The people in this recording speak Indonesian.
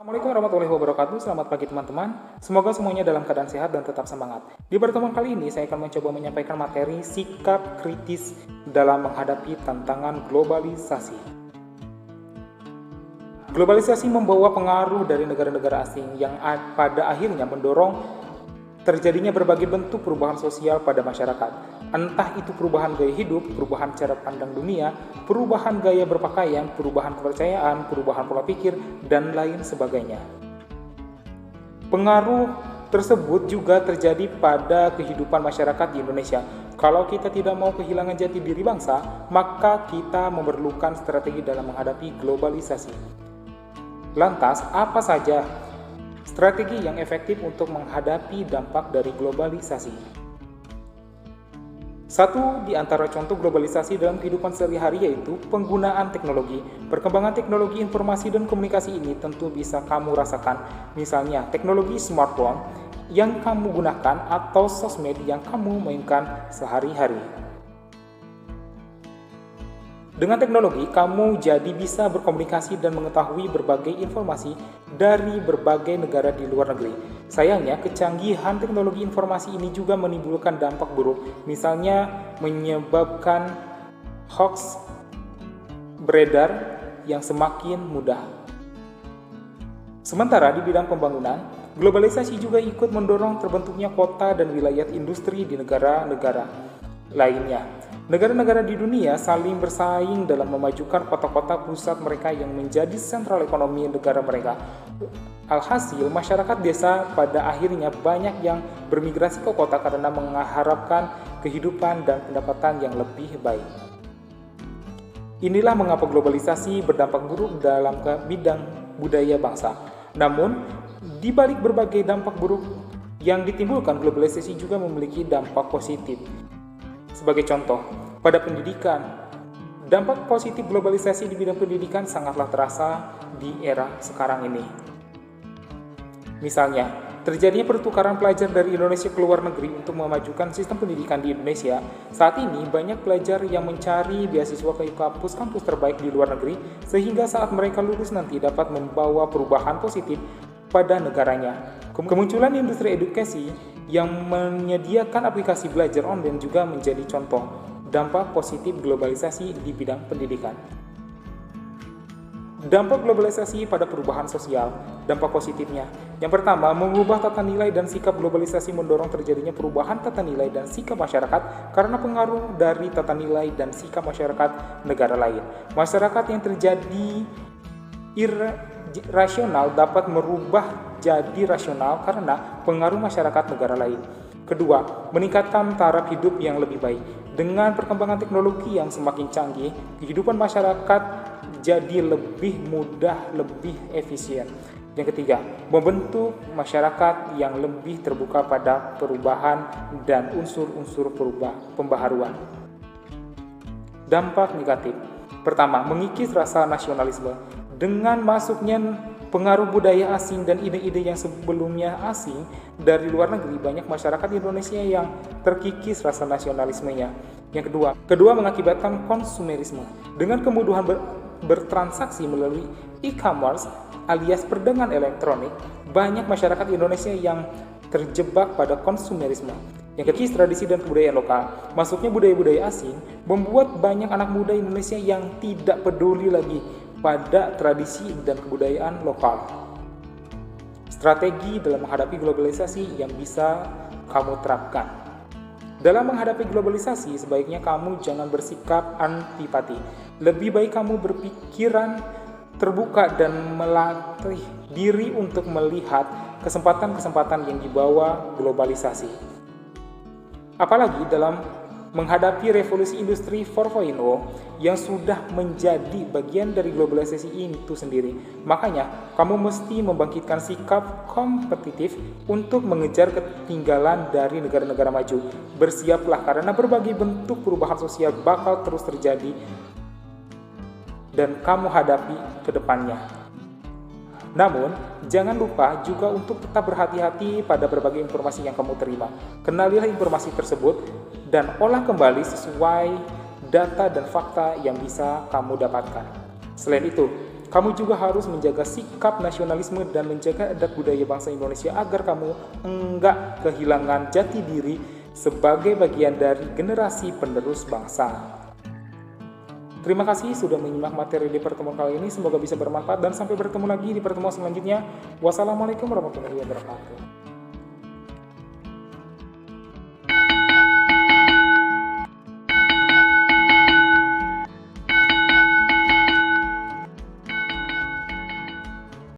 Assalamualaikum warahmatullahi wabarakatuh. Selamat pagi teman-teman. Semoga semuanya dalam keadaan sehat dan tetap semangat. Di pertemuan kali ini saya akan mencoba menyampaikan materi sikap kritis dalam menghadapi tantangan globalisasi. Globalisasi membawa pengaruh dari negara-negara asing yang pada akhirnya mendorong terjadinya berbagai bentuk perubahan sosial pada masyarakat. Entah itu perubahan gaya hidup, perubahan cara pandang dunia, perubahan gaya berpakaian, perubahan kepercayaan, perubahan pola pikir, dan lain sebagainya. Pengaruh tersebut juga terjadi pada kehidupan masyarakat di Indonesia. Kalau kita tidak mau kehilangan jati diri bangsa, maka kita memerlukan strategi dalam menghadapi globalisasi. Lantas, apa saja strategi yang efektif untuk menghadapi dampak dari globalisasi? Satu di antara contoh globalisasi dalam kehidupan sehari-hari yaitu penggunaan teknologi. Perkembangan teknologi informasi dan komunikasi ini tentu bisa kamu rasakan. Misalnya, teknologi smartphone yang kamu gunakan atau sosmed yang kamu mainkan sehari-hari. Dengan teknologi, kamu jadi bisa berkomunikasi dan mengetahui berbagai informasi dari berbagai negara di luar negeri. Sayangnya, kecanggihan teknologi informasi ini juga menimbulkan dampak buruk, misalnya menyebabkan hoax beredar yang semakin mudah. Sementara di bidang pembangunan, globalisasi juga ikut mendorong terbentuknya kota dan wilayah industri di negara-negara lainnya. Negara-negara di dunia saling bersaing dalam memajukan kota-kota pusat mereka yang menjadi sentral ekonomi negara mereka. Alhasil, masyarakat desa pada akhirnya banyak yang bermigrasi ke kota karena mengharapkan kehidupan dan pendapatan yang lebih baik. Inilah mengapa globalisasi berdampak buruk dalam bidang budaya bangsa. Namun, di balik berbagai dampak buruk yang ditimbulkan, globalisasi juga memiliki dampak positif. Sebagai contoh, pada pendidikan, dampak positif globalisasi di bidang pendidikan sangatlah terasa di era sekarang ini. Misalnya, terjadinya pertukaran pelajar dari Indonesia ke luar negeri untuk memajukan sistem pendidikan di Indonesia. Saat ini, banyak pelajar yang mencari beasiswa ke kampus-kampus terbaik di luar negeri, sehingga saat mereka lulus nanti dapat membawa perubahan positif pada negaranya. Kemunculan industri edukasi yang menyediakan aplikasi belajar online juga menjadi contoh dampak positif globalisasi di bidang pendidikan. Dampak globalisasi pada perubahan sosial, dampak positifnya. Yang pertama, mengubah tata nilai dan sikap. Globalisasi mendorong terjadinya perubahan tata nilai dan sikap masyarakat karena pengaruh dari tata nilai dan sikap masyarakat negara lain. Masyarakat yang terjadi rasional dapat merubah jadi rasional karena pengaruh masyarakat negara lain. Kedua, meningkatkan taraf hidup yang lebih baik. Dengan perkembangan teknologi yang semakin canggih, kehidupan masyarakat jadi lebih mudah, lebih efisien. Yang ketiga, membentuk masyarakat yang lebih terbuka pada perubahan dan unsur-unsur pembaharuan. Dampak negatif. Pertama, mengikis rasa nasionalisme. Dengan masuknya pengaruh budaya asing dan ide-ide yang sebelumnya asing dari luar negeri, banyak masyarakat Indonesia yang terkikis rasa nasionalismenya. Yang kedua mengakibatkan konsumerisme. Dengan kemudahan bertransaksi melalui e-commerce alias perdagangan elektronik, banyak masyarakat Indonesia yang terjebak pada konsumerisme. Yang ketiga, tradisi dan kebudayaan lokal. Masuknya budaya-budaya asing membuat banyak anak muda Indonesia yang tidak peduli lagi pada tradisi dan kebudayaan lokal. Strategi dalam menghadapi globalisasi yang bisa kamu terapkan. Dalam menghadapi globalisasi, sebaiknya kamu jangan bersikap antipati. Lebih baik kamu berpikiran terbuka dan melatih diri untuk melihat kesempatan-kesempatan yang dibawa globalisasi. Apalagi dalam menghadapi revolusi industri 4.0 yang sudah menjadi bagian dari globalisasi itu sendiri. Makanya, kamu mesti membangkitkan sikap kompetitif untuk mengejar ketinggalan dari negara-negara maju. Bersiaplah karena berbagai bentuk perubahan sosial bakal terus terjadi dan kamu hadapi ke depannya. Namun, jangan lupa juga untuk tetap berhati-hati pada berbagai informasi yang kamu terima. Kenalilah informasi tersebut dan olah kembali sesuai data dan fakta yang bisa kamu dapatkan. Selain itu, kamu juga harus menjaga sikap nasionalisme dan menjaga adat budaya bangsa Indonesia agar kamu enggak kehilangan jati diri sebagai bagian dari generasi penerus bangsa. Terima kasih sudah menyimak materi di pertemuan kali ini. Semoga bisa bermanfaat dan sampai bertemu lagi di pertemuan selanjutnya. Wassalamualaikum warahmatullahi wabarakatuh.